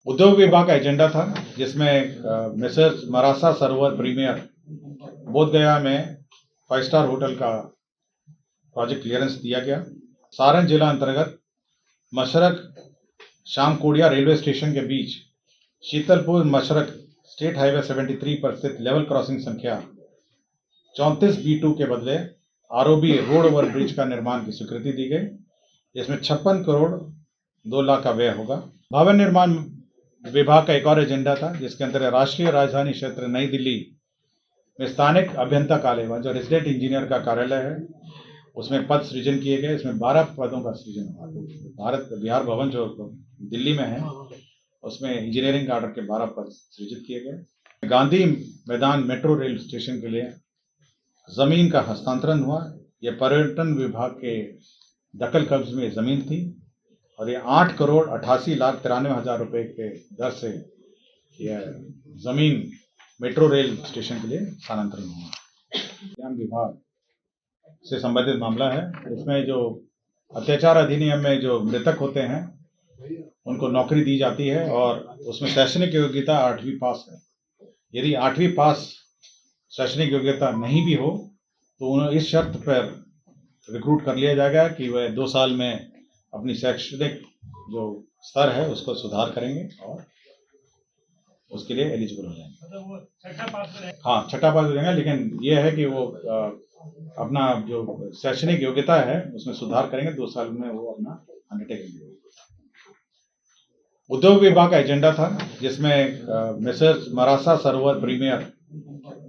उद्योग विभाग का एजेंडा था जिसमें मिसेस मरासा सरोवर प्रीमियर बोधगया में 5 स्टार होटल का प्रोजेक्ट क्लियरेंस दिया गया। सारण जिला अंतर्गत मशरक शामकोडिया रेलवे स्टेशन के बीच शीतलपुर मशरक स्टेट हाईवे 73 पर स्थित लेवल क्रॉसिंग संख्या 34B2 के बदले आरओबी रोड ओवर ब्रिज का निर्माण की स्वीकृति दी गई। इसमें 56 करोड़ 2 लाख का व्यय होगा। भवन निर्माण विभाग का एक और एजेंडा था जिसके अंतर्गत राष्ट्रीय राजधानी क्षेत्र नई दिल्ली में स्थानिक अभियंता कार्यालय जो रेजिडेंट इंजीनियर का कार्यालय है उसमें पद सृजन किए गए। इसमें 12 पदों का सृजन हुआ। भारत बिहार भवन जो दिल्ली में है उसमें इंजीनियरिंग का ऑर्डर के 12 पद सृजित किए गए। गांधी मैदान मेट्रो रेल स्टेशन के लिए जमीन का हस्तांतरण हुआ। यह पर्यटन विभाग के दखल कब्ज में जमीन थी और ये 8 करोड़ 88 लाख 93 हजार रुपए के दर से यह जमीन मेट्रो रेल स्टेशन के लिए स्थानांतरण हुआ। उद्यान विभाग से संबंधित मामला है। इसमें जो अत्याचार अधिनियम में जो मृतक होते हैं उनको नौकरी दी जाती है और उसमें शैक्षणिक योग्यता 8वीं पास है। यदि 8वीं पास शैक्षणिक योग्यता नहीं भी हो तो उन्हें इस शर्त पर रिक्रूट कर लिया जाएगा कि वह 2 साल में अपनी शैक्षणिक जो स्तर है उसको सुधार करेंगे और उसके लिए एलिजिबल हो जाएंगे। हाँ, छठा पास हो जाएंगे, लेकिन यह है कि वो अपना जो शैक्षणिक योग्यता है उसमें सुधार करेंगे। 2 साल में वो अपना अंडरटेकिंग करेंगे। उद्योग विभाग का एजेंडा था जिसमें मिसेस मरासा सरोवर प्रीमियर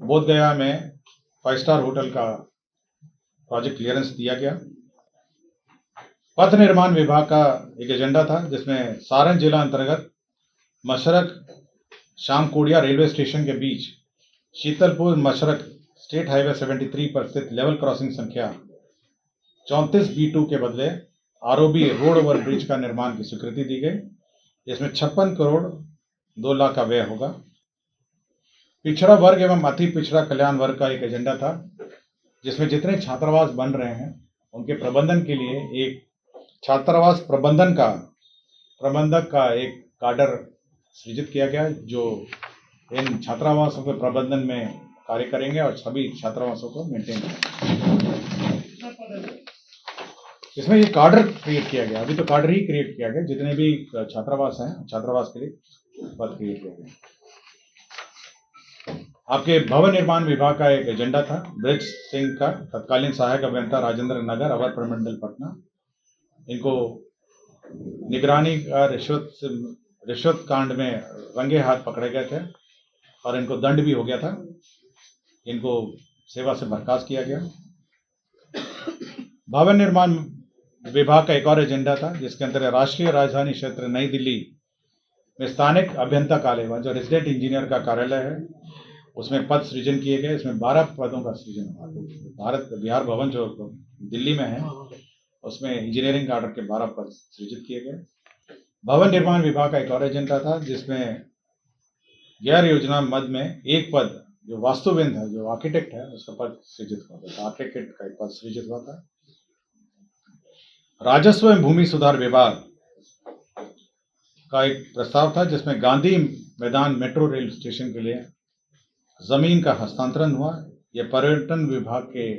बोधगया में 5 स्टार होटल का प्रोजेक्ट क्लियरेंस दिया गया। पथ निर्माण विभाग का एक एजेंडा था जिसमें सारण जिला अंतर्गत मशरक शामकोडिया रेलवे स्टेशन के बीच शीतलपुर मशरक स्टेट हाईवे 73 पर स्थित लेवल क्रॉसिंग संख्या 34B2 के बदले आरओबी रोड ओवर ब्रिज का निर्माण की स्वीकृति दी गई। इसमें 56 करोड़ 2 लाख का व्यय होगा। पिछड़ा वर्ग एवं अति पिछड़ा कल्याण वर्ग का एक एजेंडा था जिसमें जितने छात्रावास बन रहे हैं उनके प्रबंधन के लिए एक छात्रावास प्रबंधक का एक काडर सृजित किया गया जो इन छात्रावासों के प्रबंधन में कार्य करेंगे और सभी छात्रावासों को मेंटेन करेंगे। इसमें ये काडर क्रिएट किया गया। अभी तो काडर ही क्रिएट किया गया। जितने भी छात्रावास हैं छात्रावास के लिए पद क्रिएट किया गया। आपके भवन निर्माण विभाग का एक एजेंडा था ब्रिज सिंह का तत्कालीन सहायक अभियंता राजेंद्र नगर अवर प्रमंडल पटना। इनको निगरानी का रिश्वत कांड में रंगे हाथ पकड़े गए थे और इनको दंड भी हो गया था। इनको सेवा से बर्खास्त किया गया। भवन निर्माण विभाग का एक और एजेंडा था जिसके अंतर्गत राष्ट्रीय राजधानी क्षेत्र नई दिल्ली में स्थानिक अभियंता कार्यालय जो रेजिडेंट इंजीनियर का कार्यालय है उसमें पद सृजन किए गए। इसमें 12 पदों का सृजन हुआ। भारत बिहार भवन जो दिल्ली में है उसमें इंजीनियरिंग का ऑर्डर के 12 पद सृजित किए गए। भवन निर्माण विभाग का एक और एजेंडा था जिसमें गैर योजना मद में एक पद जो वास्तुविद है जो आर्किटेक्ट है उसका पद सृजित हुआ था। आर्किटेक्ट का एक पद सृजित हुआ था। राजस्व एवं भूमि सुधार विभाग का एक प्रस्ताव था जिसमें गांधी मैदान मेट्रो रेल स्टेशन के लिए जमीन का हस्तांतरण हुआ। यह पर्यटन विभाग के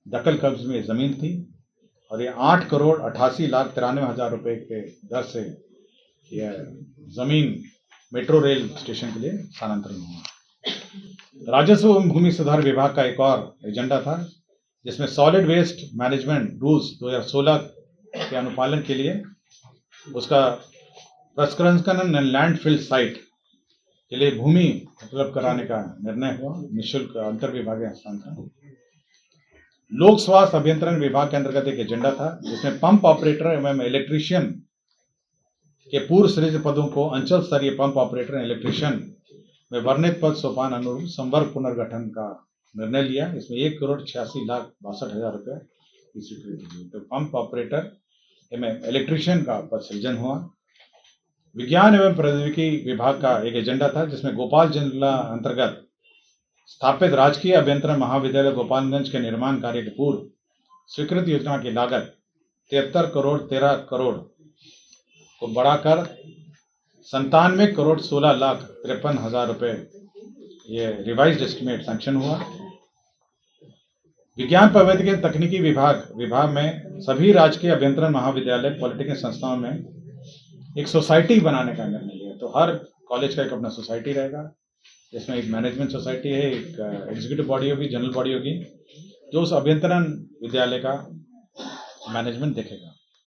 दखल कब्ज में जमीन थी और ये 8 करोड़ 88 लाख 93 हजार रुपए के दर से यह जमीन मेट्रो रेल स्टेशन के लिए स्थानांतरण हुआ। राजस्व एवं भूमि सुधार विभाग का एक और एजेंडा था जिसमें सॉलिड वेस्ट मैनेजमेंट रूल्स 2016 के अनुपालन के लिए उसका प्रसंस्करण लैंडफिल साइट के लिए भूमि उपलब्ध कराने का निर्णय हुआ। निःशुल्क अंतर विभागीय हस्तांतरण। लोक स्वास्थ्य अभियंत्रण विभाग के अंतर्गत एक एजेंडा था जिसमें पंप ऑपरेटर एवं इलेक्ट्रीशियन के पूर्व सृजित पदों को अंचल स्तरीय पंप ऑपरेटर इलेक्ट्रीशियन में वर्णित पद सोपान अनुरूप संवर्ग पुनर्गठन का निर्णय लिया। इसमें 1 करोड़ 86 लाख 62 हजार रुपए की स्वीकृति दी। तो पंप ऑपरेटर एवं इलेक्ट्रीशियन का पद सृजन हुआ। विज्ञान एवं प्रौद्योगिकी विभाग का एक एजेंडा था जिसमें भोपाल जिला अंतर्गत स्थापित राजकीय अभियंत्रण महाविद्यालय गोपालगंज के निर्माण कार्य के पूर्व स्वीकृत योजना की लागत 73 करोड़ 13 करोड़ को बढ़ाकर 97,16,53,हजार रुपए ये रिवाइज्ड एस्टिमेट सैंक्शन हुआ। विज्ञान प्रौद्योगिकी तकनीकी विभाग में सभी राजकीय अभियंत्रण महाविद्यालय पॉलिटेक्निक संस्थाओं में एक सोसाइटी बनाने का निर्णय लिया। तो हर कॉलेज का एक अपना सोसाइटी रहेगा, जिसमें एक मैनेजमेंट सोसाइटी है, एक एग्जीक्यूटिव बॉडी होगी, जनरल बॉडी होगी, जो उस अभियंत्रण विद्यालय का मैनेजमेंट देखेगा।